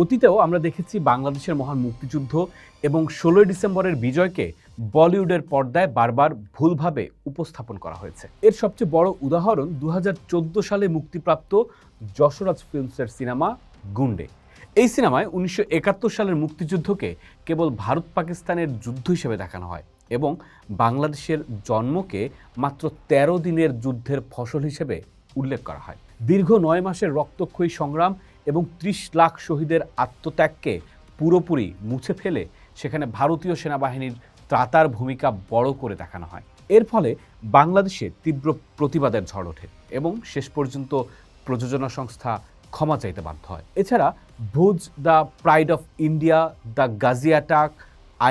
অতীতেও আমরা দেখেছি বাংলাদেশের মহান মুক্তিযুদ্ধ এবং ১৬ই ডিসেম্বরের বিজয়কে বলিউডের পর্দায় বারবার ভুলভাবে উপস্থাপন করা হয়েছে। এর সবচেয়ে বড় উদাহরণ ২০১৪ সালে মুক্তিপ্রাপ্ত যশরাজ ফিল্মসের সিনেমা গুন্ডে। এই সিনেমায় ১৯৭১ সালের মুক্তিযুদ্ধকে কেবল ভারত পাকিস্তানের যুদ্ধ হিসেবে দেখানো হয় এবং বাংলাদেশের জন্মকে মাত্র ১৩ দিনের যুদ্ধের ফসল হিসেবে উল্লেখ করা হয়। দীর্ঘ ৯ মাসের রক্তক্ষয়ী সংগ্রাম এবং ৩০ লাখ শহীদের আত্মত্যাগকে পুরোপুরি মুছে ফেলে সেখানে ভারতীয় সেনাবাহিনীর ত্রাতার ভূমিকা বড় করে দেখানো হয়। এর ফলে বাংলাদেশে তীব্র প্রতিবাদের ঝড় ওঠে এবং শেষ পর্যন্ত প্রযোজনা সংস্থা ক্ষমা চাইতে বাধ্য হয়। এছাড়া Bhuj, the pride of India, the Ghazi attack,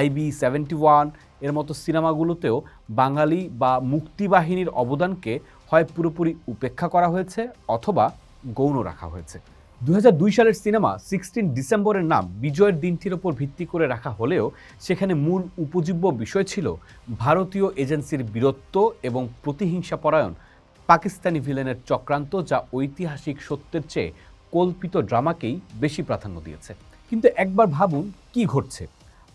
IB-71 এর মতো সিনেমাগুলোতেও বাঙালি বা মুক্তিবাহিনীর অবদানকে হয় পুরোপুরি উপেক্ষা করা হয়েছে অথবা গৌণ রাখা হয়েছে। ২০০২ সালের সিনেমা 16 ডিসেম্বরের নাম বিজয়ের দিনটির ওপর ভিত্তি করে রাখা হলেও সেখানে মূল উপজীব্য বিষয় ছিল ভারতীয় এজেন্সির বীরত্ব এবং প্রতিহিংসাপরায়ণ পাকিস্তানি ভিলেনের চক্রান্ত, যা ঐতিহাসিক সত্যের চেয়ে কল্পিত ড্রামাকেই বেশি প্রাধান্য দিয়েছে। কিন্তু একবার ভাবুন কি ঘটছে।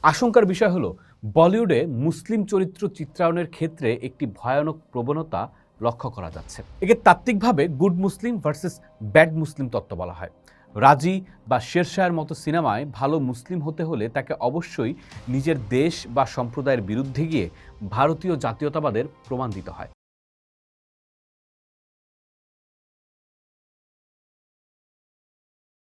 আশঙ্কার বিষয় হলো বলিউডে মুসলিম চরিত্র চিত্রায়নের ক্ষেত্রে একটি ভয়ানক প্রবণতা লক্ষ্য করা যাচ্ছে। একে তাত্ত্বিকভাবে গুড মুসলিম ভার্সেস ব্যাড মুসলিম তত্ত্ব বলা হয়। রাজি বা শেরশাহের মতো সিনেমায় ভালো মুসলিম হতে হলে তাকে অবশ্যই নিজের দেশ বা সম্প্রদায়ের বিরুদ্ধে গিয়ে ভারতীয় জাতীয়তাবাদের প্রমাণ দিতে হয়।